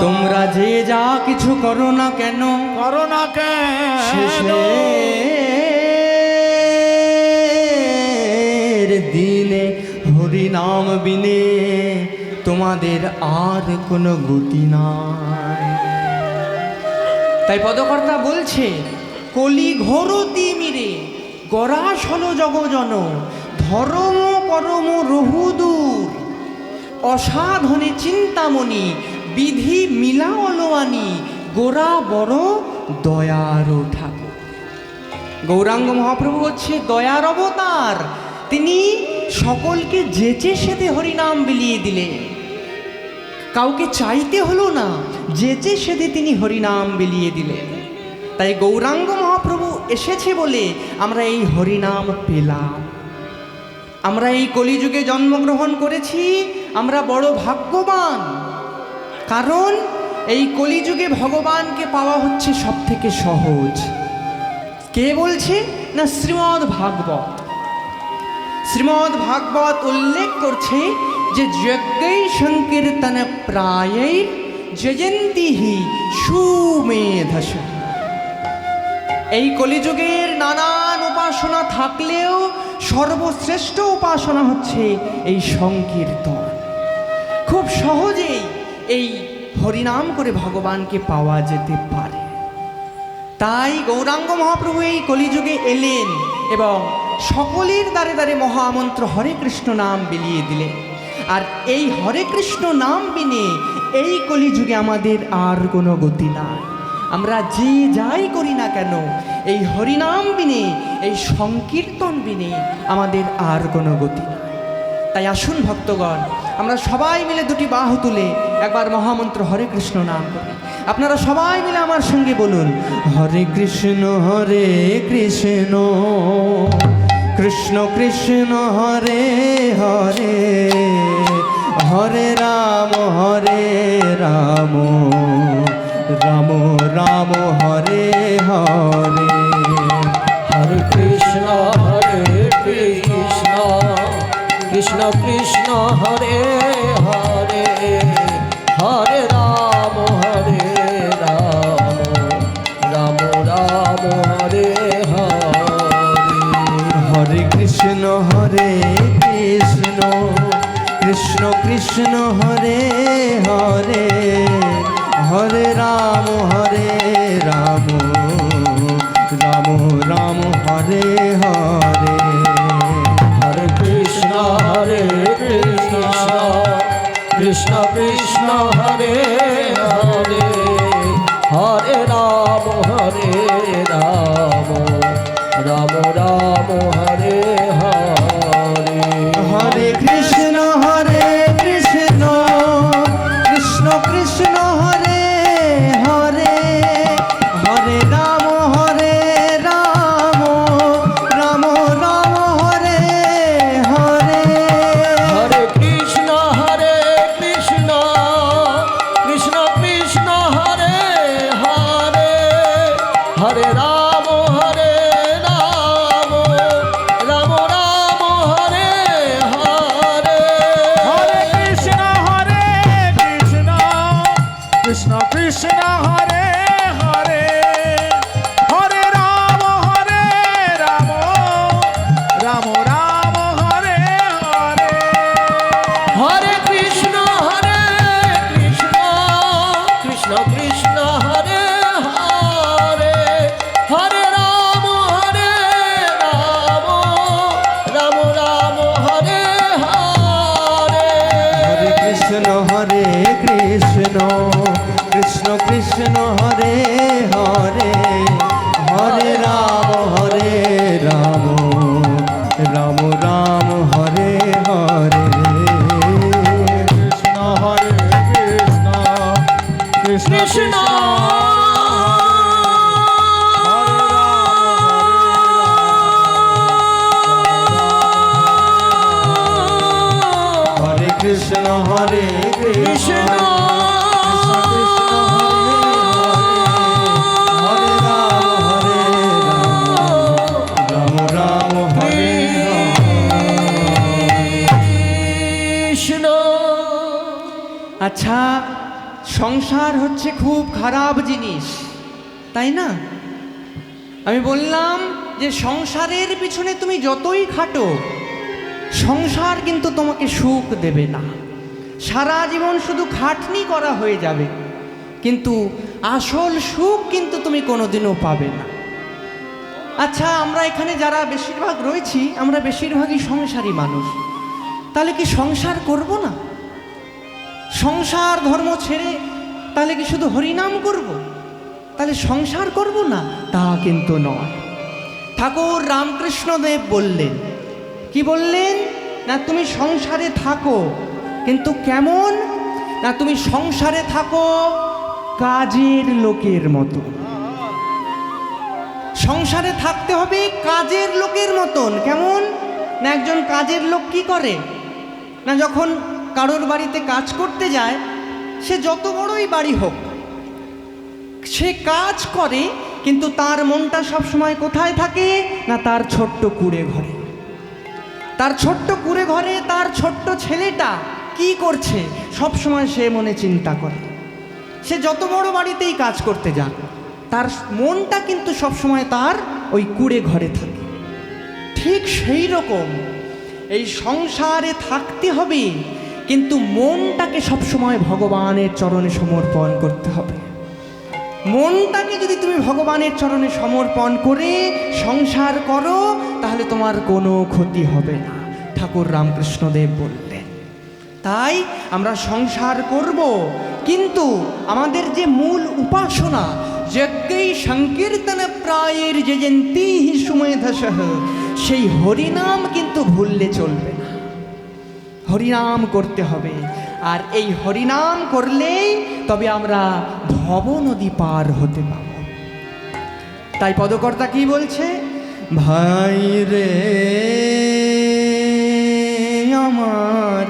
তোমরা যে যা কিছু করো না কেন, করো না কেন, শেষের দিনে হরি নাম বিনে তোমাদের আর কোনো গতি নাই। তাই পদকর্তা বলছে, কলি ঘোর তিমিরে গরাসল জগজন, ধর্ম করম রহুদূর, অসাধনে চিন্তামণি, বিধি মিলা অলওয়ানি, গোরা বড় দয়ার ঠাকুর। গৌরাঙ্গ মহাপ্রভু হচ্ছে দয়ার অবতার। তিনি সকলকে যেচে সেতে হরিনাম বিলিয়ে দিলেন, কাউকে চাইতে হলো না, যেচে সেতে তিনি হরিনাম বিলিয়ে দিলেন। তাই গৌরাঙ্গ মহাপ্রভু এসেছে বলে আমরা এই হরিনাম পেলাম। আমরা এই কলিযুগে জন্মগ্রহণ করেছি, আমরা বড় ভাগ্যবান। কারণ এই কলিযুগে ভগবানকে পাওয়া হচ্ছে সব থেকে সহজ। কে বলছে না? শ্রীমদ্ ভাগবত। শ্রীমদ্ ভাগবত উল্লেখ করছে যে যজ্ঞৈ সংকীর্তন প্রায়ৈ যজন্তিহি সুমেধস। এই কলিযুগের নানান উপাসনা থাকলেও সর্বশ্রেষ্ঠ উপাসনা হচ্ছে এই সংকীর্তন। খুব সহজেই এই হরিনাম করে ভগবানকে পাওয়া যেতে পারে। তাই গৌরাঙ্গ মহাপ্রভু এই কলিযুগে এলেন এবং সকলের দ্বারে দ্বারে মহামন্ত্র হরে কৃষ্ণ নাম বিলিয়ে দিলেন। আর এই হরে কৃষ্ণ নাম বিনে এই কলিযুগে আমাদের আর কোনো গতি নাই। আমরা যে যাই করি না কেন, এই হরিনাম বিনে, এই সংকীর্তন বিনে আমাদের আর কোনো গতি নাই। তাই আসুন ভক্তগণ, আমরা সবাই মিলে দুটি বাহু তুলে একবার মহামন্ত্র হরে কৃষ্ণ নাম করি। আপনারা সবাই মিলে আমার সঙ্গে বলুন, হরে কৃষ্ণ কৃষ্ণ কৃষ্ণ হরে হরে, হরে রাম রাম রাম হরে হরে। হরে কৃষ্ণ কৃষ্ণ কৃষ্ণ কৃষ্ণ হরে হরে, হরে রাম রাম রাম হরে হরে। হরে কৃষ্ণ কৃষ্ণ কৃষ্ণ হরে হরে, হরে রাম রাম রাম হরে হরে। হরে কৃষ্ণ কৃষ্ণ কৃষ্ণ হরে হরে, হরে রাম রাম রাম হরে হরে। হরে কৃষ্ণ কৃষ্ণ কৃষ্ণ কৃষ্ণ হরে হরে, হরে রাম রাম রাম হরে হরে। হরে কৃষ্ণ কৃষ্ণ কৃষ্ণ কৃষ্ণ হরে হরে, হরে রাম রাম রাম হরে হরে। হরে কৃষ্ণ কৃষ্ণ কৃষ্ণ হরে হরে, হরে রাম রাম রাম হরে হরে। হরে কৃষ্ণ কৃষ্ণ কৃষ্ণ কৃষ্ণ হরে হরে, হরে রাম রাম রাম হরে হরে। হরে কৃষ্ণ কৃষ্ণ কৃষ্ণ হরে হরে, হরে রাম রাম রাম হরে হরে। কৃষ্ণ হরে কৃষ্ণ কৃষ্ণ কৃষ্ণ হরে কৃষ্ণ কৃষ্ণ হরে রাম রাম হরে কৃষ্ণ। আচ্ছা, সংসার হচ্ছে খুব খারাপ জিনিস, তাই না? আমি বললাম যে সংসারের পিছনে তুমি যতই খাটো, সংসার কিন্তু তোমাকে সুখ দেবে না। সারা জীবন শুধু খাটনি করা হয়ে যাবে, কিন্তু আসল সুখ কিন্তু তুমি কোনোদিনও পাবে না। আচ্ছা, আমরা এখানে যারা বেশিরভাগ রয়েছি, আমরা বেশিরভাগই সংসারী মানুষ। তাহলে কি সংসার করব না? সংসার ধর্ম ছেড়ে তাহলে কি শুধু হরিনাম করব? তাহলে সংসার করব না? তা কিন্তু নয়। ঠাকুর রামকৃষ্ণদেব বললেন, কি বললেন? না, তুমি সংসারে থাকো, কিন্তু কেমন? না, তুমি সংসারে থাকো কাজের লোকের মতো। সংসারে থাকতে হবে কাজের লোকের মতন। কেমন? না, একজন কাজের লোক কি করে? না, যখন কারোর বাড়িতে কাজ করতে যায়, সে যত বড়ই বাড়ি হোক, সে কাজ করে, কিন্তু তার মনটা সবসময় কোথায় থাকে? না, তার ছোট্ট কুঁড়ে ঘরে। তার ছোট্ট কুঁড়ে ঘরে তার ছোট্ট ছেলেটা কি করছে সব সময় সে মনে চিন্তা করে। সে যত বড় বাড়িতেই কাজ করতে যাক, তার মনটা কিন্তু সব সময় তার ওই কুঁড়ে ঘরে থাকে। ঠিক সেই রকম এই সংসারে থাকতে হবে, কিন্তু মনটাকে সব সময় ভগবানের চরণে সমর্পণ করতে হবে। মনটাকে যদি তুমি ভগবানের চরণে সমর্পণ করে সংসার করো, তাহলে তোমার কোনো ক্ষতি হবে না, ঠাকুর রামকৃষ্ণদেব বললেন। তাই আমরা সংসার করব, কিন্তু আমাদের যে মূল উপাসনা, যজ্ঞৈ সংকীর্তন প্রায়ের যজন্তি হি সুমেধসঃ, সেই হরিনাম কিন্তু ভুললে চলবে না। হরিনাম করতে হবে, আর এই হরিনাম করলেই তবে আমরা ভব নদী পার হতে পারব। তাই পদকর্তা কি বলছে? ভাই রে আমার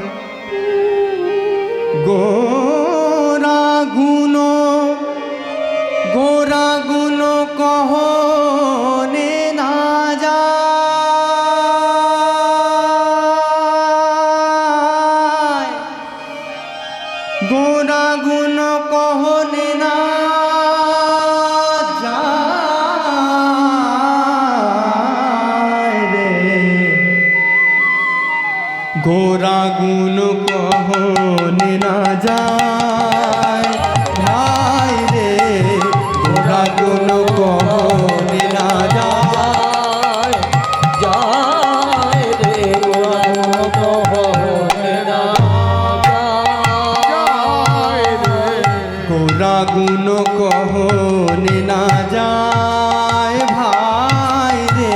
গোরা গুণ কহনে না যায়, গোরা গুণ কহনে না যায় রে, গোরা গুণ কহনে না যায় ভাই রে, গোরা গুণ কহনে না যায়, যায় রে গোরা গুণ কহনে না যায় ভাই রে,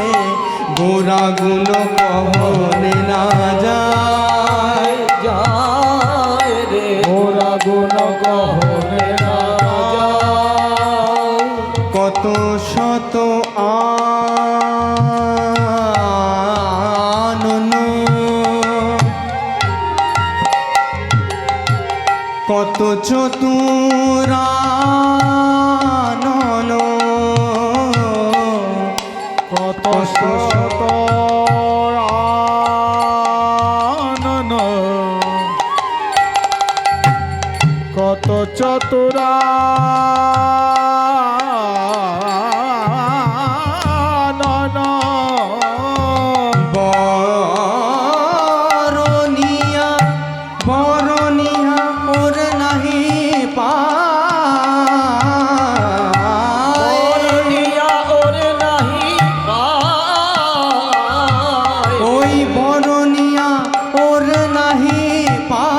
গোরা গুণ কহনে না যায়, যায় রে ওরা গুণ কহনে না যায়। কত শত আনন, কত চতুরানন, কত শত আনন, কত চতুরানন, বরনিয়া বরনিয়া ওর নাহি পায়, বরনিয়া ওর নাহি পায়, ওই বরনিয়া ওর নাহি পায়,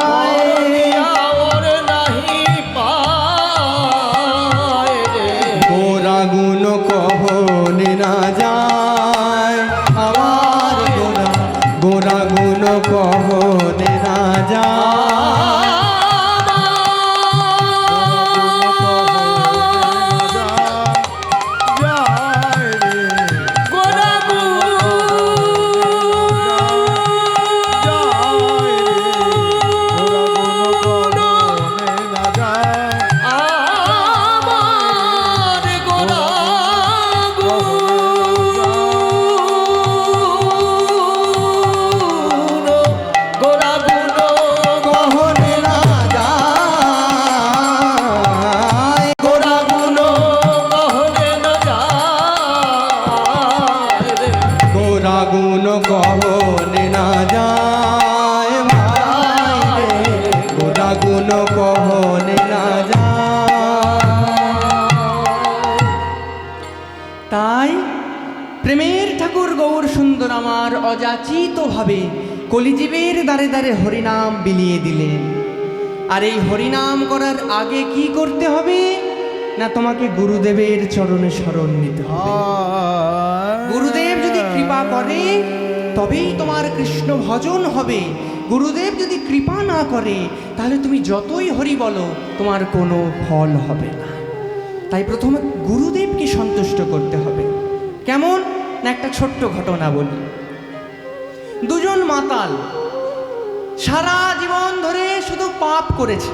বরনিয়া ওর নাহি পায় রে, গোরা গুণ কহনে না যায়, আমার গোরা গোরা গুণ কহনে না যায়, যায় রে গোরা আমার গোরা গোরা গুণ तेरा गुण कहने ना যায়। তাই প্রেমের ঠাকুর গৌর সুন্দর আমার অযাচিত ভাবে কলিজীবের দ্বারে দ্বারে হরিনাম বিলিয়ে দিলেন। আর এই হরিনাম করার আগে কি করতে হবে না, তোমাকে গুরুদেবের চরণে শরণ নিতে হবে। গুরুদেব যদি কৃপা করে তবেই তোমার কৃষ্ণ ভজন হবে। গুরুদেব যদি কৃপা না করে তাহলে তুমি যতই হরি বলো তোমার কোনো ফল হবে না। তাই প্রথমে গুরুদেবকে সন্তুষ্ট করতে হবে। কেমন না, একটা ছোট্ট ঘটনা বলি। দুজন মাতাল সারা জীবন ধরে শুধু পাপ করেছে,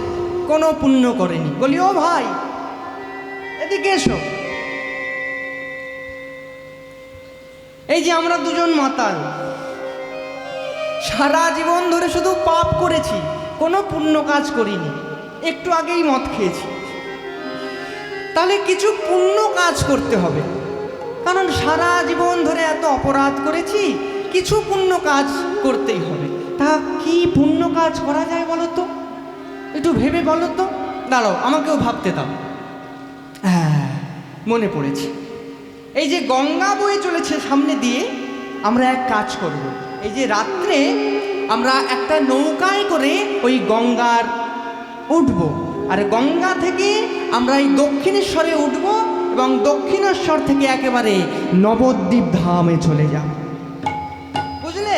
কোনো পুণ্য করেনি। বলি, ও ভাই এদিকে এসো। এই যে আমরা দুজন মাতাল সারা জীবন ধরে শুধু পাপ করেছি, কোনো পুণ্য কাজ করিনি, একটু আগেই মদ খেয়েছি। তাহলে কিছু পুণ্য কাজ করতে হবে, কারণ সারা জীবন ধরে এত অপরাধ করেছি, কিছু পুণ্য কাজ করতেই হবে। তা কি পুণ্য কাজ করা যায় বলো তো, একটু ভেবে বলো তো। দাঁড়াও, আমাকেও ভাবতে দাও। হ্যাঁ, মনে পড়েছে। এই যে গঙ্গা বয়ে চলেছে সামনে দিয়ে, আমরা এক কাজ করব। এই যে রাত্রে আমরা একটা নৌকায় করে ওই গঙ্গার উঠব, আর গঙ্গা থেকে আমরা এই দক্ষিণেশ্বরে উঠব এবং দক্ষিণেশ্বর থেকে একেবারে নবদ্বীপ ধামে চলে যাব। বুঝলে?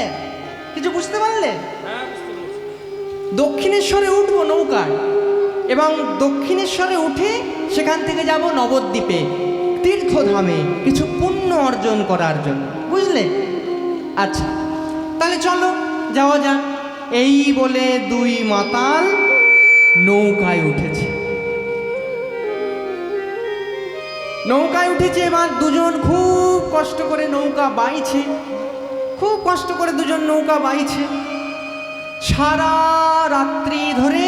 কিছু বুঝতে পারলে? দক্ষিণেশ্বরে উঠব নৌকায় এবং দক্ষিণেশ্বরে উঠে সেখান থেকে যাব নবদ্বীপে, তীর্থধামে কিছু পুণ্য অর্জন করার জন্য। বুঝলে? আচ্ছা, তাহলে চলো যাওয়া যাক। এই বলে দুই মাতাল নৌকায় উঠেছে। নৌকায় উঠেছে, এবার দুজন খুব কষ্ট করে নৌকা বাইছে, খুব কষ্ট করে দুজন নৌকা বাইছে। সারা রাত্রি ধরে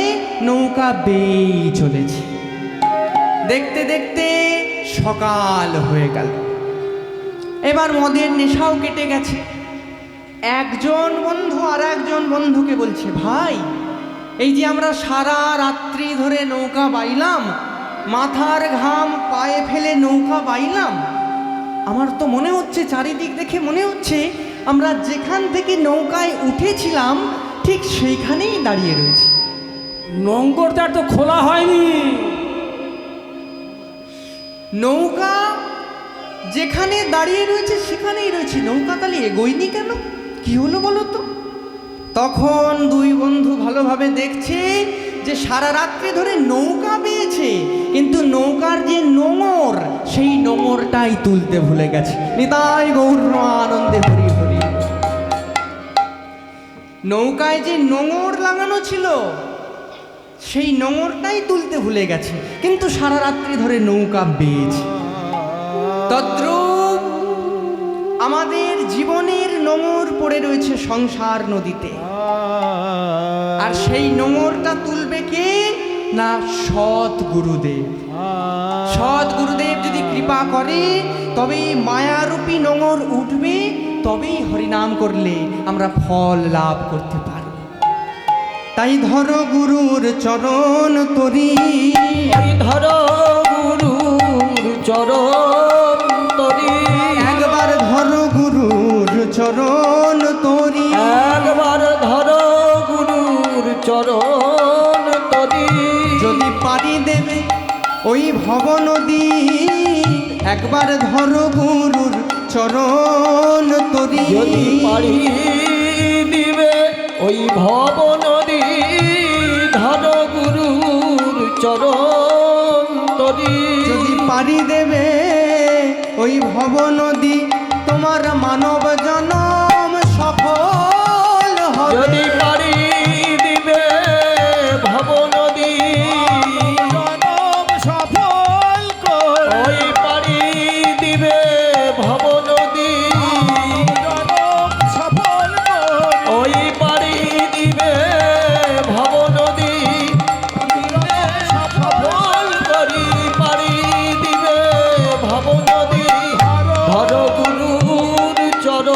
নৌকা বেয়ে চলেছে। দেখতে দেখতে সকাল হয়ে গেল। এবার মদের নেশাও কেটে গেছে। একজন বন্ধু আর একজন বন্ধুকে বলছে, ভাই এই যে আমরা সারা রাত্রি ধরে নৌকা বাইলাম, মাথার ঘাম পায়ে ফেলে নৌকা বাইলাম, আমার তো মনে হচ্ছে, চারিদিক দেখে মনে হচ্ছে আমরা যেখান থেকে নৌকায় উঠেছিলাম ঠিক সেইখানেই দাঁড়িয়ে রয়েছি। নোঙ্গরটা তো খোলা হয়নি। নৌকা যেখানে দাঁড়িয়ে রয়েছে সেখানেই রয়েছে, নৌকা তাহলে এগোয়নি কেন? কি হলো বলো তো? তখন দুই বন্ধু ভালোভাবে দেখছে যে সারা রাত্রি ধরে নৌকা বেয়েছে, কিন্তু নৌকার যে নোঙর, সেই নোঙরটাই তুলতে ভুলে গেছে। নিতাই গৌর আনন্দে হরি হরি। নৌকায় যে নোঙর লাগানো ছিল সেই নোঙরটাই তুলতে ভুলে গেছে, কিন্তু সারা রাত্রি ধরে নৌকা বেয়েছে। তদ্রূপ আমাদের জীবনের নোঙর পড়ে রয়েছে সংসার নদীতে, আর সেই নোঙরটা তুলবে কে না সৎ গুরুদেব। সৎ গুরুদেব যদি কৃপা করে তবেই মায়ারূপী নোঙর উঠবে, তবেই হরিনাম করলে আমরা ফল লাভ করতে পারব। তাই ধরো গুরুর চরণ তরি, ধরো গুরুর চরণ তরি, একবার ধরো গুরুর চরণ তরি, একবার ধরো গুরুর চরণ তরি। যদি পারি দেবে ওই ভব নদী, একবার ধরো গুরুর চরণ তরি, যদি পারি দিবে ওই ভব নদী, ধরো গুরুর চরণ তরি। যদি পারি দেবে ওই ভব নদী, তোমার মানব জনম সফল হবে। যদি পারি দিবে ভব নদী, জনম সফল কর, ওই পারি দিবে ভব নদী, জনম সফল কর, ওই পারি দিবে ভব নদী, সফল করি পারি দিবে ভব নদী। ধরো গুরুর চরণ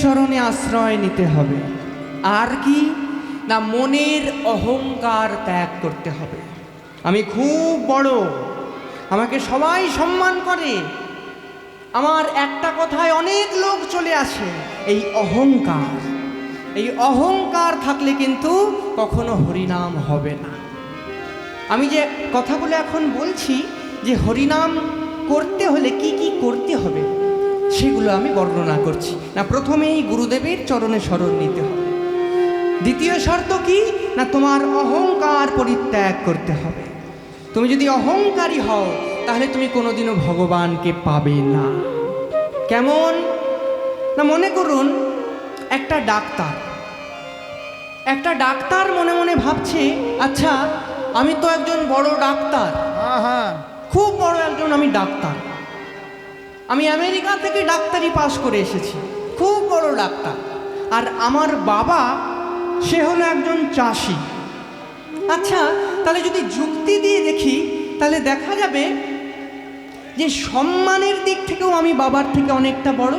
চরণে আশ্রয় নিতে হবে। আর কি না, মনের অহংকার ত্যাগ করতে হবে। আমি খুব বড়, আমাকে সবাই সম্মান করে, আমার একটা কথায় অনেক লোক চলে আসে, এই অহংকার। এই অহংকার থাকলে কিন্তু কখনো হরিনাম হবে না। আমি যে কথাগুলো এখন বলছি যে হরিনাম করতে হলে কি কি করতে হবে সেগুলো আমি বর্ণনা করছি না। প্রথমেই গুরুদেবের চরণে শরণ নিতে হবে। দ্বিতীয় শর্ত কি না, তোমার অহংকার পরিত্যাগ করতে হবে। তুমি যদি অহংকারী হও তাহলে তুমি কোনোদিনও ভগবানকে পাবে না। কেমন না, মনে করুন একটা ডাক্তার মনে মনে ভাবছে, আচ্ছা আমি তো একজন বড় ডাক্তার, হ্যাঁ হ্যাঁ, খুব বড় একজন আমি ডাক্তার, আমি আমেরিকা থেকে ডাক্তারি পাস করে এসেছি, খুব বড় ডাক্তার। আর আমার বাবা সে হলো একজন চাষি। আচ্ছা তাহলে যদি যুক্তি দিয়ে দেখি তাহলে দেখা যাবে যে সম্মানের দিক থেকেও আমি বাবার থেকে অনেকটা বড়,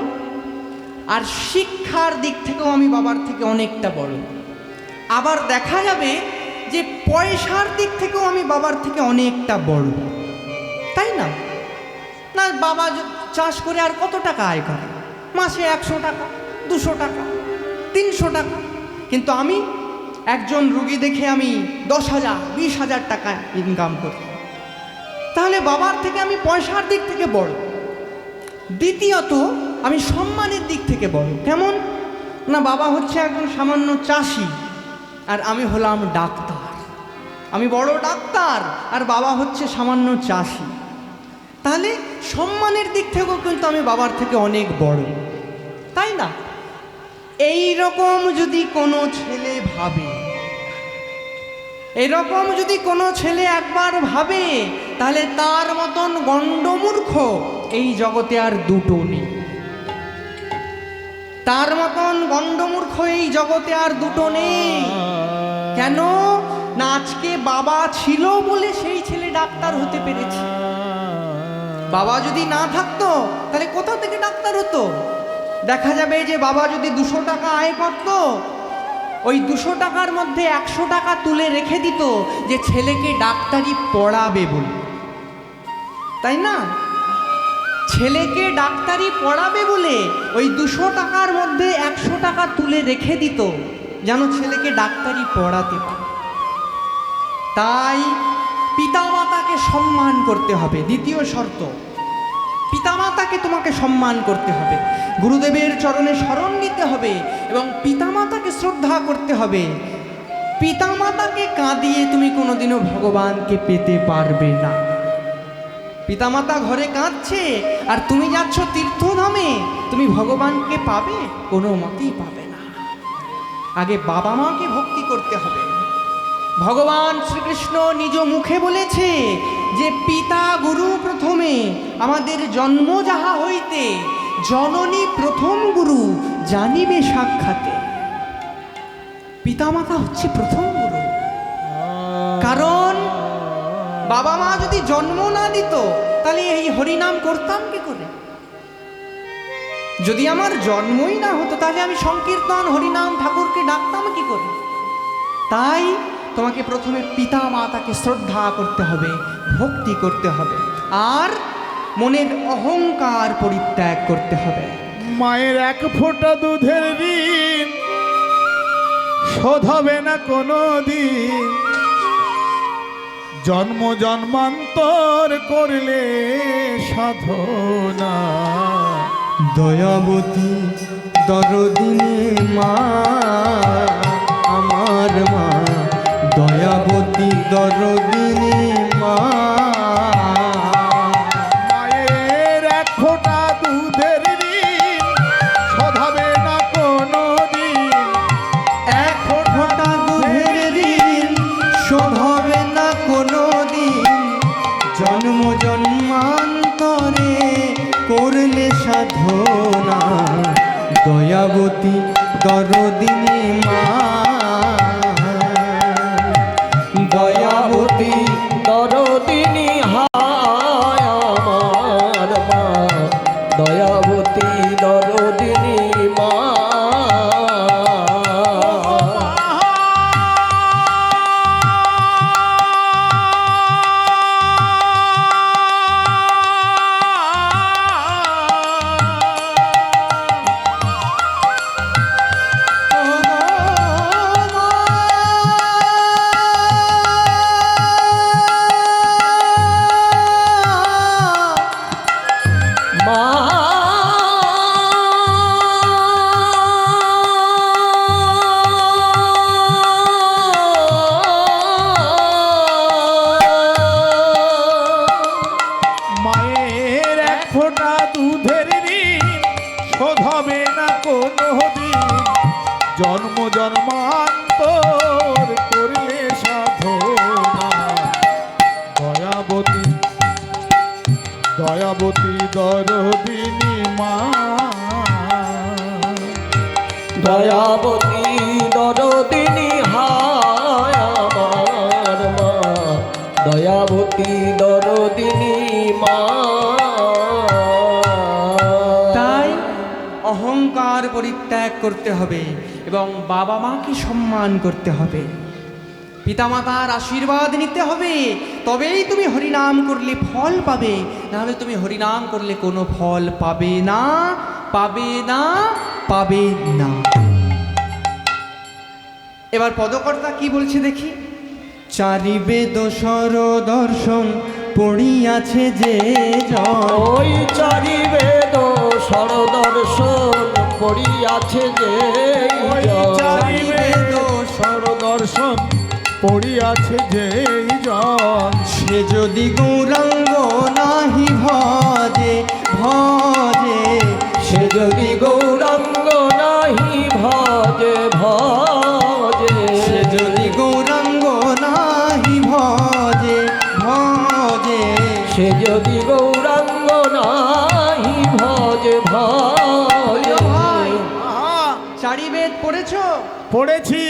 আর শিক্ষার দিক থেকেও আমি বাবার থেকে অনেকটা বড়। আবার দেখা যাবে যে পয়সার দিক থেকেও আমি বাবার থেকে অনেকটা বড়, তাই না? না, বাবা চাষ করে আর কত টাকা আয় করে? মাসে 100 টাকা, 200 টাকা, 300 টাকা। কিন্তু আমি একজন রুগী দেখে আমি 10,000, 20,000 টাকা ইনকাম করি। তাহলে বাবার থেকে আমি পয়সার দিক থেকে বড়। দ্বিতীয়ত আমি সম্মানের দিক থেকে বড়। কেমন না, বাবা হচ্ছে একজন সামান্য চাষি আর আমি হলাম ডাক্তার। আমি বড় ডাক্তার আর বাবা হচ্ছে সামান্য চাষি। তাহলে সম্মানের দিক থেকেও কিন্তু আমি বাবার থেকে অনেক বড়, তাই না? এই রকম যদি কোনো ছেলে ভাবে, এরকম যদি কোনো ছেলে একবার ভাবে, তাহলে তার মতন গণ্ডমূর্খ এই জগতে আর দুটো নেই। তার মতন গণ্ডমূর্খ এই জগতে আর দুটো নেই। কেন না, আজকে বাবা ছিল বলে সেই ছেলে ডাক্তার হতে পেরেছে। বাবা যদি না থাকতো তাহলে কোথা থেকে ডাক্তার হতো? দেখা যাবে যে বাবা যদি 200 টাকা আয় করত, ওই 200 টাকার মধ্যে 100 টাকা তুলে রেখে দিত যে ছেলেকে ডাক্তারি পড়াবে বলে, তাই না? ছেলেকে ডাক্তারি পড়াবে বলে ওই 200 টাকার মধ্যে 100 টাকা তুলে রেখে দিত যেন ছেলেকে ডাক্তারি পড়াতে পারে। তাই পিতামাতাকে সম্মান করতে হবে। দ্বিতীয় শর্ত, পিতামাতাকে তোমাকে সম্মান করতে হবে, গুরুদেবের চরণে শরণ নিতে হবে এবং পিতামাতাকে শ্রদ্ধা করতে হবে। পিতামাতাকে কাঁদিয়ে তুমি কোনোদিনও ভগবানকে পেতে পারবে না। পিতামাতা ঘরে কাঁদছে আর তুমি যাচ্ছ তীর্থধামে, তুমি ভগবানকে পাবে? কোনো মতেই পাবে না। আগে বাবা মাকে ভক্তি করতে হবে। ভগবান শ্রীকৃষ্ণ নিজ মুখে বলেছে যে পিতা গুরু প্রথমে, আমাদের জন্ম যাহা হইতে জননী প্রথম গুরু জানিবে সাক্ষাতে। পিতামাতা হচ্ছে প্রথম গুরু। কারণ বাবা মা যদি জন্ম না দিত তাহলে এই হরিনাম করতাম কি করে? যদি আমার জন্মই না হতো তাহলে আমি সংকীর্তন হরিনাম ঠাকুরকে ডাকতাম কি করে? তাই তোমাকে প্রথমে পিতা মাতাকে শ্রদ্ধা করতে হবে, ভক্তি করতে হবে, আর মনের অহংকার পরিত্যাগ করতে হবে। মায়ের 1 ফোঁটা দুধের ঋণ শোধ হবে না কোনো দিন, জন্ম জন্মান্তর করলে সাধনা। দয়াবতী দরদিনী মা, আমার মা, দয়াবতী দরদিনী মা। মায়ের 1 ফোঁটা দুধের ঋণ শোধ হবে না কোনো দিন, 1 ফোঁটা দুধের ঋণ শোধ হবে না কোনো দিন, জন্ম জন্মান্তরে করলে সাধনা। দয়াবতী দরদিনী মা, দয়াবতী দরদিনী হায় আমার মা, দয়াবতী দরদিনী মা। জন্ম জন্মান্তর করলে সাধনা দয়াবতী দয়াবতী দরদিনী মা দয়াবতী দরদিনী হায় আমার মা, দয়াবতী দরদিনী মা। তাই অহংকার পরিত্যাগ করতে হবে এবং বাবা মাকে সম্মান করতে হবে, পিতামাতার আশীর্বাদ নিতে হবে, তবেই তুমি হরিনাম করলে ফল পাবে, নাহলে তুমি হরিনাম করলে কোনো ফল পাবে না, পাবে না, পাবে না। এবার পদকর্তা কি বলছে দেখি। চারি বেদ সর দর্শন পড়িয়াছে যে জন, ওই চারি বেদ সরদর্শন পড়িয়াছে যে ওই চারি বেদ সরদর্শন পড়িয়াছে যেই জন সে যদি গৌরাঙ্গ নাহি ভজে ভজে, সে যদি গৌরাঙ্গ নাহি ভজে ভজে, সে যদি গৌরাঙ্গ নাহি ভজে ভজে, সে যদি গৌরাঙ্গ নাহি ভজে ভজে। ভাই আহা, চারি বেদ পড়েছো, পড়েছি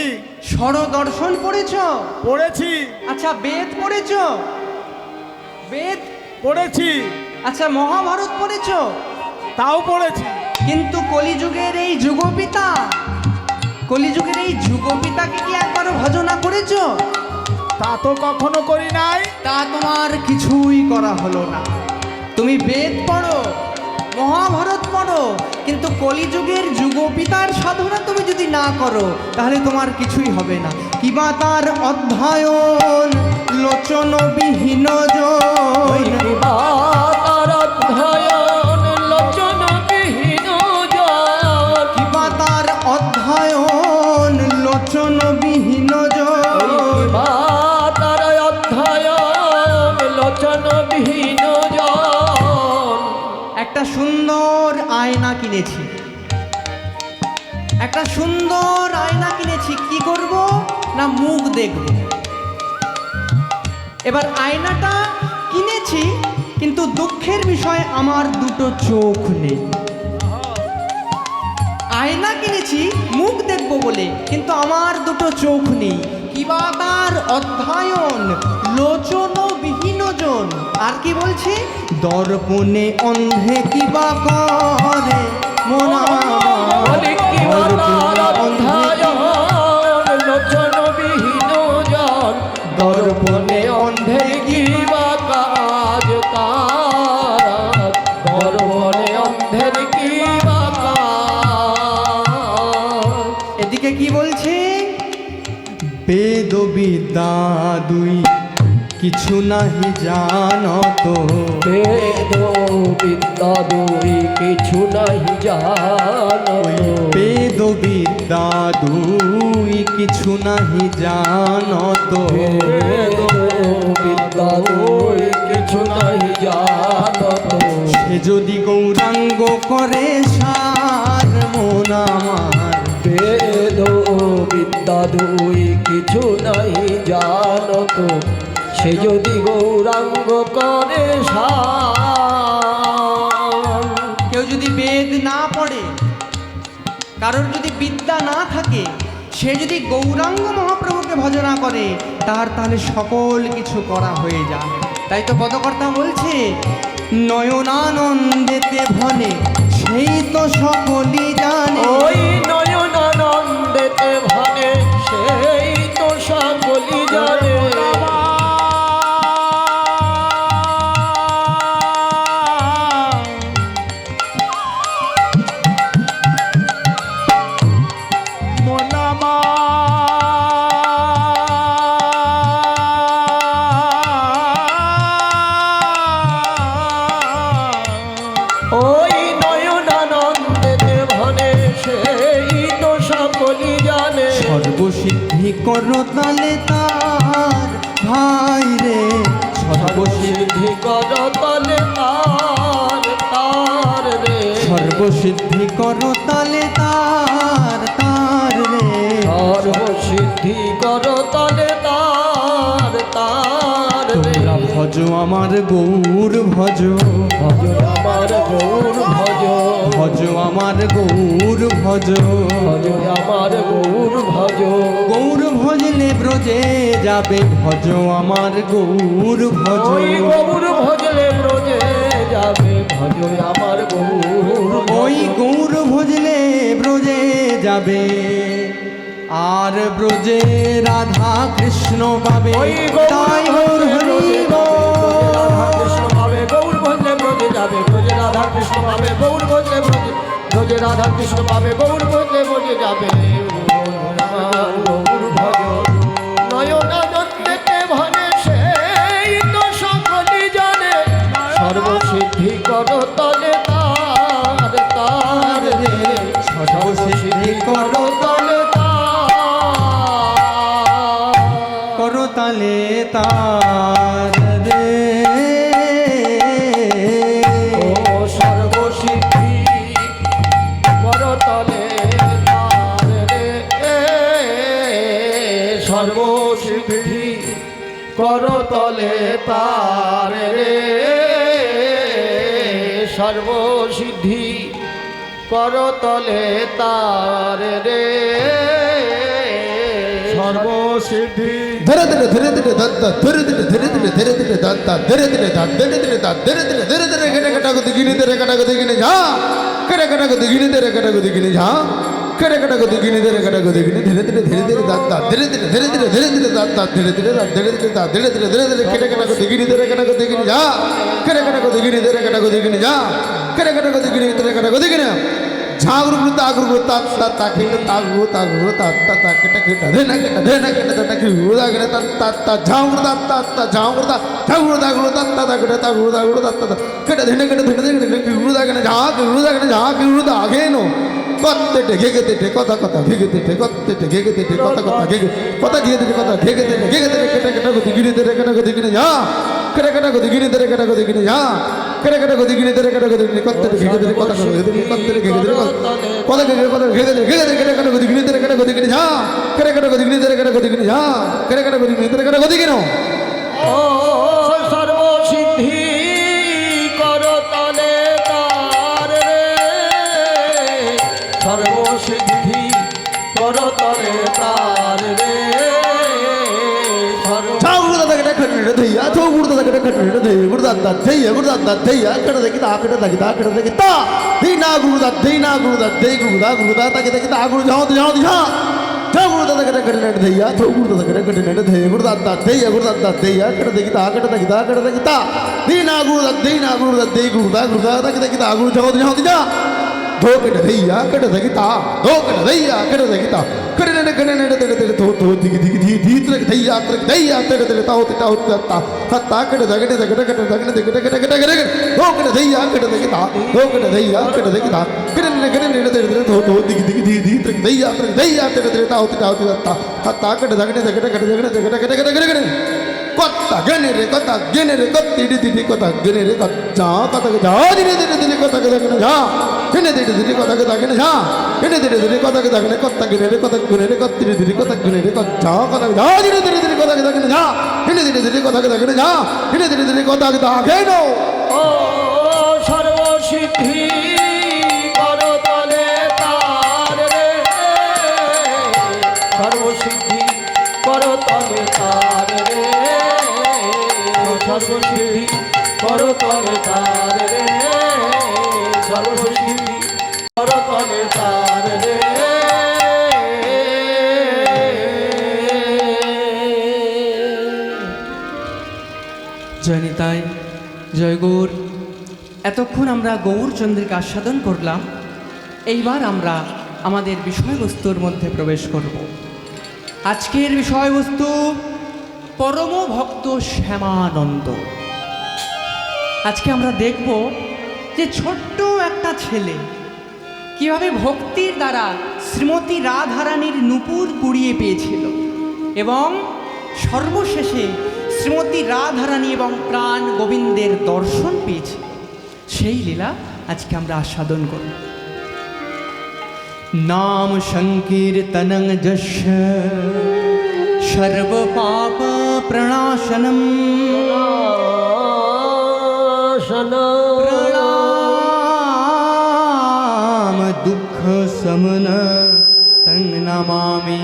স্বরদর্শন পড়েছো, পড়েছি আচ্ছা বেদ পড়েছো, বেদ, পড়েছি আচ্ছা মহাভারত পড়েছো, তাও পড়েছি। কিন্তু কলিযুগের এই যুগপিতা, কলিযুগের এই যুগপিতাকে কি একবারও ভজনা করেছো? তা তো কখনো করি নাই। তা তোমার কিছুই করা হলো না। তুমি বেদ পড়ো, মহাভারত পড়ো, কিন্তু কলিযুগের যুগপিতার সাধনা তুমি যদি না করো তাহলে তোমার কিছুই হবে না। কিবা তার অধ্যয়ন লোচনবিহীন জন, কিবা তার অধ্যয়ন লোচনবিহীন জন, কিবা তার অধ্যয়ন লোচনবিহীন জন, কিবা তার অধ্যয়ন লোচনবিহীন জন। একটা সুন্দর আয়না কিনেছি, একটা সুন্দর আয়না কিনেছি, কি করব না মুখ দেখব। এবার আয়নাটা কিনেছি, কিন্তু দুঃখের বিষয় আমার দুটো চোখ নেই। আয়না কিনেছি মুখ দেখব বলে, কিন্তু আমার দুটো চোখ নেই। কিবা তার অধ্যয়ন লোচনবিহীন জন। আর কি বলছে, দর্পণে অন্ধে কিবা করে মনা, বলে কিবা তার অধ্যয়ন লোচনবিহীন জন, দর্পণে অন্ধে কিবা কাজ তার, দর্পণে অন্ধের কিবা কাজ। এদিকে কি বলছে, বেদ বিদ্যা দুই কিছু নাহি জানত, বেদ বিদ্যা দুই কিছু নাহি জানো, বেদ বিদ্যা দুই কিছু নাহি জানত, বেদ বিদ্যা দুই কিছু নাহি জানো। সে যদি গৌরাঙ্গ করে সার মন আমার, বেদ বিদ্যা দুই কিছু নাহি জানো, সে যদি গৌরাঙ্গ করে সার। কেউ যদি বেদ না পড়ে, কারোর যদি বিদ্যা না থাকে, সে যদি গৌরাঙ্গ মহাপ্রভুকে ভজনা করে, তাহলে সকল কিছু করা হয়ে যায়। তাই তো পদকর্তা বলছে, নয়নানন্দেতে ভনে সেই তো সকলই জানে, ওই নয়নানন্দেতে ভানে সেই তো সকলই জানে। ওই নয়নানন্দেতে ভানে সেই তো সকলই জানে। সর্বসিদ্ধি করো তালে তার ভাই রে, সর্বসিদ্ধি সর্বসিদ্ধি কর তলে তার তার রে, সর্বসিদ্ধি করো তালে তার রে, করতলে তার তার রে তোমরা ভজ আমার গৌর ভজ, ভজ আমার গৌর ভজ, ভজ আমার গৌর ভজ। ভজ আমার গৌর ভজ, গৌর ভজলে ব্রজে যাবে, ভজ আমার গৌর ভজ। ওই গৌর ভজলে ব্রজে যাবে, ভজ আমার গৌর ভজ। ওই গৌর ভজলে ব্রজে যাবে, আর ব্রজে রাধা কৃষ্ণ পাবে। ওই গৌর তাই গৌর হরি রাধা কৃষ্ণ পাবে, গৌর ভজলে ব্রজে যাবে, ব্রজে রাধা কৃষ্ণ পাবে, গৌর ভজলে ব্রজে, ব্রজে রাধা কৃষ্ণ পাবে, গৌর ভজলে ব্রজে যাবে। আমার গৌর ভজ নয়নানন্দেতে ভনে, সেই তো সকলই জানে, সর্বসিদ্ধি করতলে তার তার রে, সর্বসিদ্ধি করতলে তার। করতালে তার রে। ও সর্বসিদ্ধি করতলে তার রে, সর্বসিদ্ধি করতলে তার রে, সর্বসিদ্ধি করতলে তার রে, সর্বসিদ্ধি ধীরে ধীরে ধীরে ধীরে দত্ত ধীরে ধীরে ধীরে ধীরে ধীরে ধীরে দত্ত ধীরে ধীরে দত্ত ধীরে ধীরে দত্ত ধীরে ধীরে ধীরে ধীরে কেটে কাটা গতি গিনি ধীরে কাটা গতি গিনি যা কেটে কাটা গতি গিনি ধীরে কাটা গতি গিনি যা কেটে কাটা গতি গিনি ধীরে কাটা গতি গিনি ধীরে ধীরে ধীরে ধীরে দত্ত ধীরে ধীরে ধীরে ধীরে ধীরে ধীরে দত্ত ধীরে ধীরে দত্ত ধীরে ধীরে দত্ত ধীরে ধীরে ধীরে ধীরে কেটে কাটা গতি গিনি ধীরে কাটা গতি গিনি যা কেটে কাটা গতি গিনি ধীরে কাটা গতি গিনি যা কেটে কাটা গতি গিনি ধীরে কাটা গতি গিনি ঝাগরু তাগরু তা তা তা কেটে তাগরু তাগরু তা তা তা কেটে কেটে ধেনা কেটে ধেনা কেটে তা কি উড়া কেটে তা তা তা ঝাগরু তা তা তা ঝাগরু তা ঝাগরু তাগরু তা তা তা কেটে তাগরু তাগরু তা তা কেটে ধেনা কেটে ধেনা কেটে কি উড়া কেটে ঝা কি উড়া কেটে ঝা কি উড়া আগেনো কত্তেটে ঘেগেতে কথা কথা ঘেগেতে কত্তেটে ঘেগেতে কথা কথা ঘেগে কথা ঘেগেতে কথা ঘেগেতে কেটে কেটে গতি গিনি ধরে কেটে গতি গিনি যা কেটে কেটে গতি গিনি ধরে কেটে গতি গিনি যা কেটে কেটে গতি গিনি ধরে কেটে গতি গিনি কত্তেটে ঘেগেতে কথা কথা ঘেগেতে কত্তেটে ঘেগেতে কথা ঘেগে কথা ঘেগেতে ঘেগেতে কেটে কেটে গতি গিনি ধরে কেটে গতি গিনি যা কেটে কেটে গতি গিনি ধরে কেটে গতি গিনি যা কেটে কেটে গতি গিনি ধরে কেটে গতি গিনো ও সর্বসিদ্ধি করতলে তার রে, সর্বসিদ্ধি করতলে তার রে, ঝাগরু দাদা কেটে কেটে ধইয়া ঝাগরু দাদা কেটে কেটে ধইয়া গুরদাদা ধইয়া কেটে দেখি তা কেটে দেখি তা দিনা গুরুদা দেইনা গুরুদা দেই গুরুদা তাকে দেখি তা গুরু যাও যাও যা ঝাগরু দাদা কেটে কেটে ধইয়া ঝাগরু দাদা কেটে কেটে ধইয়া গুরদাদা ধইয়া কেটে দেখি তা কেটে দেখি তা দিনা গুরুদা দেই গুরুদা তাকে দেখি তা গুরু যাও যাও যা धो केटे धैया केटे देखिता धो केटे धैया केटे देखिता केटे ने केटे ने तेरे तेरे तो दिगी दिगी धी धी तक धैया तेरे तेरे ताओ ता हत्ता केटे केटे केटे केटे केटे केटे केटे केटे धो केटे धैया केटे देखिता धो केटे धैया केटे देखिता केटे ने तेरे तेरे तो दिगी दिगी धी धी तक धैया तेरे तेरे ताओ ता हत्ता केटे केटे केटे केटे केटे केटे केटे কত্তা গেনে রে কত্তা গেনে রে কত্তি দিদি কথা গেনে রে যা কথা যা ধীরে ধীরে ধীরে কথা দেখে যা গেনে ধীরে ধীরে কথা দেখে যা গেনে ধীরে ধীরে কথা দেখে কত্তা গেনে রে কথা গেনে রে কত্তি ধীরে কথা গেনে রে যা কথা যা ধীরে ধীরে ধীরে কথা দেখে যা গেনে ধীরে ধীরে কথা দেখে যা গেনে ধীরে ধীরে কথা দেখে নো ও সর্বসিদ্ধি করতলে তার রে, সর্বসিদ্ধি করতলে তার রে, সর্বসিদ্ধি করতলে তার রে, সর্বসিদ্ধি করতলে তার রে। জয় নিতাই, জয় গৌর। এতক্ষণ আমরা গৌরচন্দ্রিকা আস্বাদন করলাম। এইবার আমরা আমাদের বিষয়বস্তুর মধ্যে প্রবেশ করব। আজকের বিষয়বস্তু পরম ভক্ত শ্যামানন্দ। আজকে আমরা দেখব যে ছোট্ট একটা ছেলে কিভাবে ভক্তির দ্বারা শ্রীমতী রাধারানীর নূপুর কুড়িয়ে পেয়েছিল এবং সর্বশেষে শ্রীমতী রাধারানী এবং প্রাণ গোবিন্দের দর্শন পেয়েছিল। সেই লীলা আজকে আমরা আস্বাদন করব। নাম সংকীর্তনং যশ सर्वपाप प्रणाशनम् प्रणाम दुःख समन तं नमामि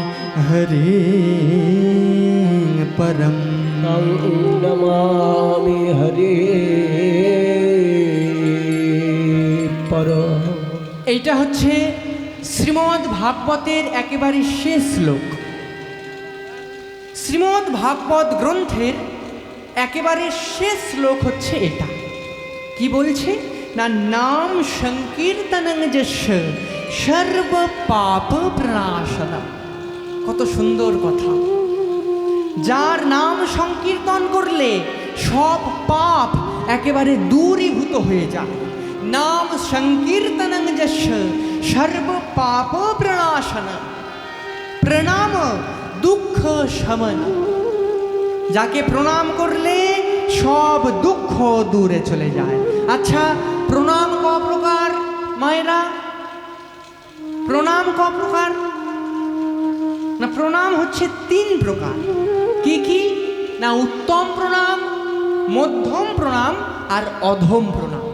हरे परम। नमामि हरे परम। এইটা হচ্ছে শ্রীমদ্ ভাগবতের একেবারে শেষ শ্লোক। শ্রীমদ্ ভাগবত গ্রন্থের একেবারে শেষ শ্লোক হচ্ছে এটা। কি বলছে না, নাম সংকীর্তনং যস্য সর্ব পাপ প্রণাশনম। কত সুন্দর কথা! যার নাম সংকীর্তন করলে সব পাপ একেবারে দূরীভূত হয়ে যায়। নাম সংকীর্তনং যস্য সর্ব পাপ প্রণাশনম। প্রণাম দুঃখ শমন। যাকে প্রণাম করলে সব দুঃখ দূরে চলে যায়। আচ্ছা, প্রণাম ক প্রকার মায়েরা? প্রণাম ক প্রকার? না, প্রণাম হচ্ছে 3 প্রকার। কি কি? না, উত্তম প্রণাম, মধ্যম প্রণাম আর অধম প্রণাম।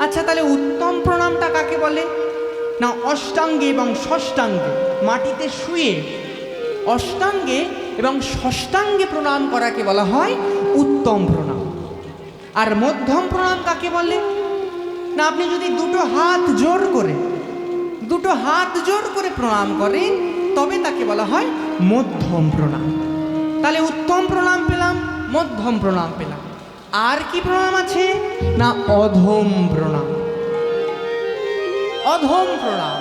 আচ্ছা, তাহলে উত্তম প্রণামটা কাকে বলে? না, অষ্টাঙ্গে এবং ষষ্ঠাঙ্গে মাটিতে শুয়ে অষ্টাঙ্গে এবং ষষ্ঠাঙ্গে প্রণাম করাকে বলা হয় উত্তম প্রণাম। আর মধ্যম প্রণাম কাকে বলে? না, আপনি যদি দুটো হাত জোর করে প্রণাম করেন তবে তাকে বলা হয় মধ্যম প্রণাম। তাহলে উত্তম প্রণাম পেলাম, মধ্যম প্রণাম পেলাম। আর কি প্রণাম আছে? না, অধম প্রণাম। অধম প্রণাম,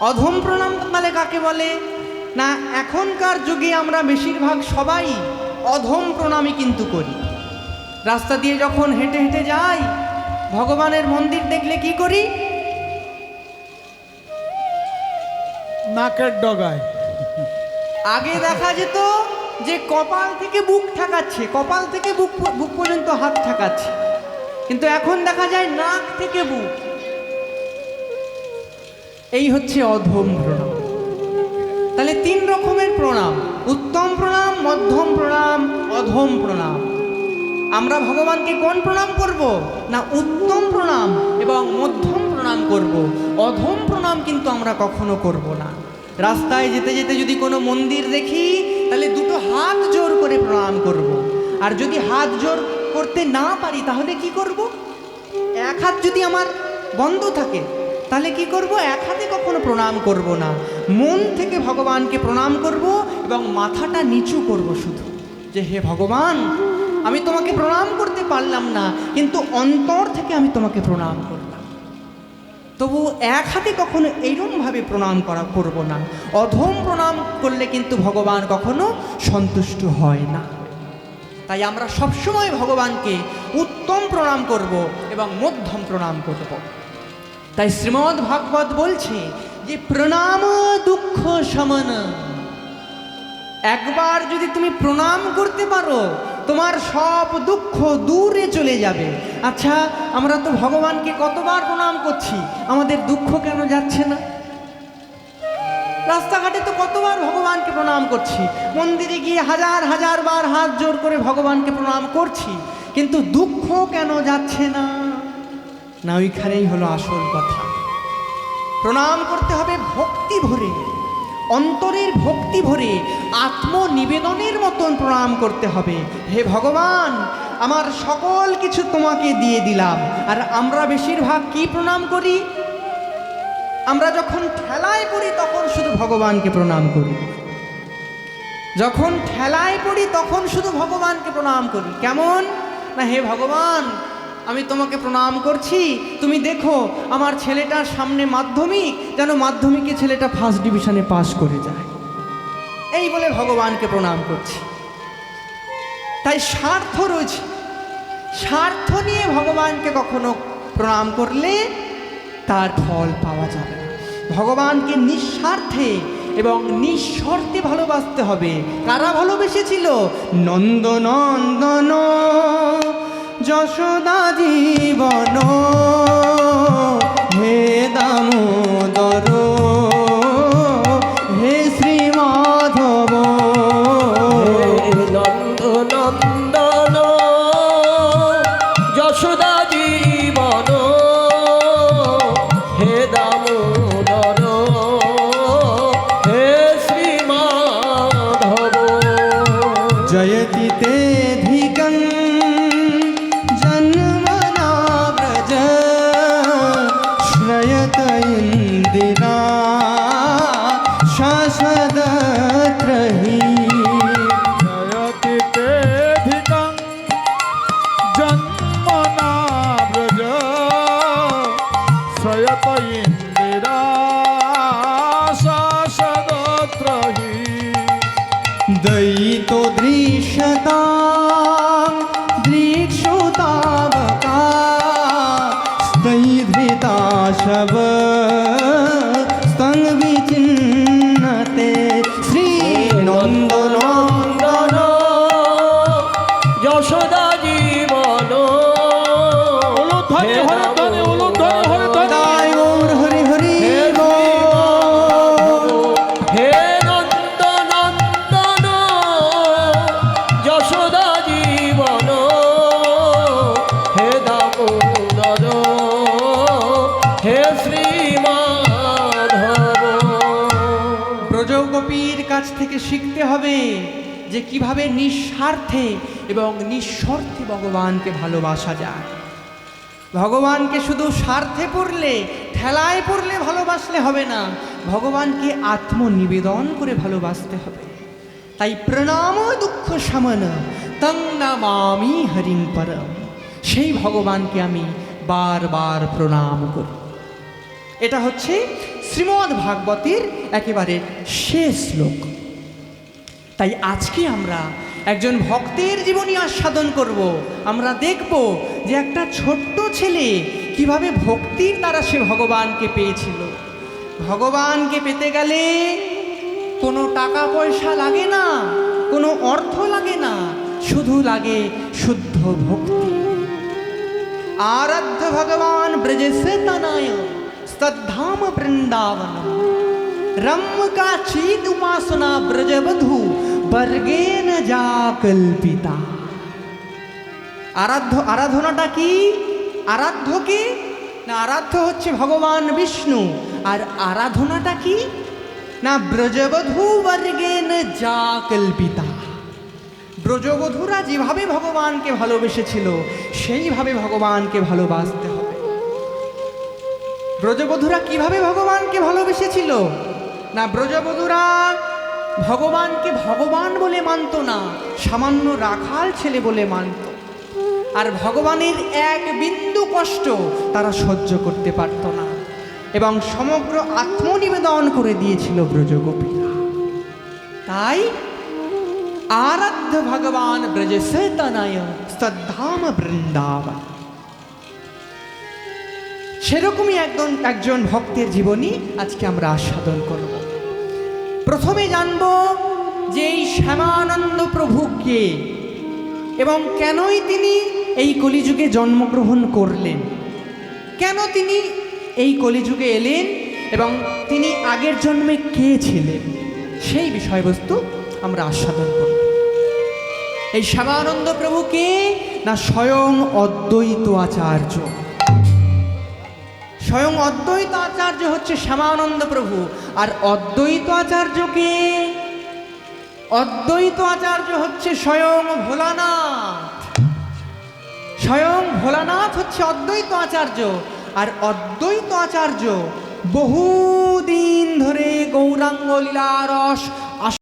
অধম প্রণাম তাহলে কাকে বলে? না, এখনকার যুগে আমরা বেশিরভাগ সবাই অধম প্রণামই কিন্তু করি। রাস্তা দিয়ে যখন হেঁটে হেঁটে যাই, ভগবানের মন্দির দেখলে কি করি? নাকের ডগায়। আগে দেখা যেত যে কপাল থেকে বুক ঠেকাচ্ছে, কপাল থেকে বুক পর্যন্ত হাত ঠেকাচ্ছে, কিন্তু এখন দেখা যায় নাক থেকে বুক। এই হচ্ছে অধম প্রণাম। তাহলে 3 রকমের প্রণাম: উত্তম প্রণাম, মধ্যম প্রণাম, অধম প্রণাম। আমরা ভগবানকে কোন প্রণাম করব? না, উত্তম প্রণাম এবং মধ্যম প্রণাম করব। অধম প্রণাম কিন্তু আমরা কখনো করব না। রাস্তায় যেতে যেতে যদি কোনো মন্দির দেখি তাহলে দুটো হাত জোর করে প্রণাম করব। আর যদি হাত জোর করতে না পারি তাহলে কি করব? এক হাত যদি আমার বন্ধ থাকে তাহলে কি করব? এক হাতে কখনো প্রণাম করব না। মন থেকে ভগবানকে প্রণাম করব এবং মাথাটা নিচু করব শুধু, যে হে ভগবান, আমি তোমাকে প্রণাম করতে পারলাম না, কিন্তু অন্তর থেকে আমি তোমাকে প্রণাম করলাম। তবু এক হাতে কখনো এইরকমভাবে প্রণাম করব না। অধম প্রণাম করলে কিন্তু ভগবান কখনো সন্তুষ্ট হয় না। তাই আমরা সবসময় ভগবানকে উত্তম প্রণাম করব এবং মধ্যম প্রণাম করব। তাই শ্রীমদ্ ভাগবত বলছে যে প্রণাম দুঃখ শমন। একবার যদি তুমি প্রণাম করতে পারো, তোমার সব দুঃখ দূরে চলে যাবে। আচ্ছা, আমরা তো ভগবানকে কতবার প্রণাম করছি, আমাদের দুঃখ কেন যাচ্ছে না? রাস্তাঘাটে তো কতবার ভগবানকে প্রণাম করছি, মন্দিরে গিয়ে হাজার হাজার বার হাত জোর করে ভগবানকে প্রণাম করছি, কিন্তু দুঃখ কেন যাচ্ছে না? না, ওইখানেই হলো আসল কথা। প্রণাম করতে হবে ভক্তি ভরে, অন্তরের ভক্তি ভরে, আত্মনিবেদনের মতন প্রণাম করতে হবে। হে ভগবান, আমার সকল কিছু তোমাকে দিয়ে দিলাম। আর আমরা বেশিরভাগ কি প্রণাম করি? আমরা যখন ঠেলায় পড়ি তখন শুধু ভগবানকে প্রণাম করি। যখন ঠেলায় পড়ি তখন শুধু ভগবানকে প্রণাম করি। কেমন? না, হে ভগবান, আমি তোমাকে প্রণাম করছি, তুমি দেখো আমার ছেলেটার সামনে মাধ্যমিক, যেন মাধ্যমিকে ছেলেটা ফার্স্ট ডিভিশনে পাস করে যায়। এই বলে ভগবানকে প্রণাম করছি। তাই স্বার্থ রয়েছে, স্বার্থ নিয়ে ভগবানকে কখনো প্রণাম করলে তার ফল পাওয়া যাবে না। ভগবানকে নিঃস্বার্থে এবং নিঃশর্তে ভালোবাসতে হবে। কারা ভালোবেসেছিল? নন্দনন্দন যশোদা জীবন, হে দামোদর, হে শ্রী মাধব। रही। जयति तेऽधिकं जन्मना व्रज सयत इन्दिराशासदोऽत्र हि। दयितो दृश्यता दृक्षुतावका स्तैधृता शव स्तंग विचिन्नते श्रीनन्दनो নন্দন যশোদা জীবন উলুধ্বনি হরে ধ্বনি, উলুধ্বনি হরে ধ্বনি। তাই গৌর হরি হরি হে নন্দনন্দন যশোদা জীবন হে দামোদর হে শ্রীমাধব। ব্রজগোপীর কাছ থেকে শিখতে হবে যে কিভাবে নিঃস্বার্থে এবং নিঃস্বার্থে ভগবানকে ভালোবাসা যায়। ভগবানকে শুধু স্বার্থে পড়লে, ঠেলায় পড়লে ভালোবাসলে হবে না, ভগবানকে আত্মনিবেদন করে ভালোবাসতে হবে। তাই প্রণাম দুঃখ শমন তং নামামি হরিং পরম, সেই ভগবানকে আমি বারবার প্রণাম করি। এটা হচ্ছে শ্রীমদ্ ভাগবতের একেবারে শেষ শ্লোক। তাই আজকে আমরা একজন ভক্তের জীবনী আস্বাদন করব। আমরা দেখব যে একটা ছোট্ট ছেলে কিভাবে ভক্তির দ্বারা সে ভগবানকে পেয়েছিল। ভগবানকে পেতে গেলে কোনো টাকা পয়সা লাগে না, কোনো অর্থ লাগে না, শুধু লাগে শুদ্ধ ভক্তি। आराध्य भगवान ब्रज से तनाय सद्धाम वृंदावनम रम का चीत उपासना ब्रजवधु बर्गे न जा कल्पिता। আরাধনাটা কি? আরাধ্য কে না, আরাধ্য হচ্ছে ভগবান বিষ্ণু। আর আরাধনাটা কি না, ব্রজবধূ বর্গেন যা কল্পিতা। ব্রজবধূরা যেভাবে ভগবানকে ভালোবেসেছিল সেইভাবে ভগবানকে ভালোবাসতে হবে। ব্রজবধূরা কিভাবে ভগবানকে ভালোবেসেছিল না, ব্রজবধূরা ভগবানকে ভগবান বলে মানত না, সামান্য রাখাল ছেলে বলে মানত। আর ভগবানের এক বিন্দু কষ্ট তারা সহ্য করতে পারত না এবং সমগ্র আত্মনিবেদন করে দিয়েছিল ব্রজগোপীরা। তাই आराध्य भगवान ब्रज से तनय सद्धाम বৃন্দাবন। সেরকমই একজন ভক্তের জীবনী আজকে আমরা আস্বাদন করব। প্রথমে জানব যে এই শ্যামানন্দ প্রভু কে এবং কেনই তিনি এই কলিযুগে জন্মগ্রহণ করলেন, কেন তিনি এই কলিযুগে এলেন এবং তিনি আগের জন্মে কে ছিলেন, সেই বিষয়বস্তু আমরা আস্বাদন করব। এই শ্যামানন্দ প্রভু কে না, স্বয়ং অদ্বৈত আচার্য। স্বয়ং অদ্বৈত আচার্য হচ্ছে শ্যামানন্দ প্রভু। আর অদ্বৈত আচার্যকে, অদ্বৈত আচার্য হচ্ছে স্বয়ং ভোলানাথ। স্বয়ং ভোলানাথ হচ্ছে অদ্বৈত আচার্য। আর অদ্বৈত আচার্য বহুদিন ধরে গৌরাঙ্গ লীলারস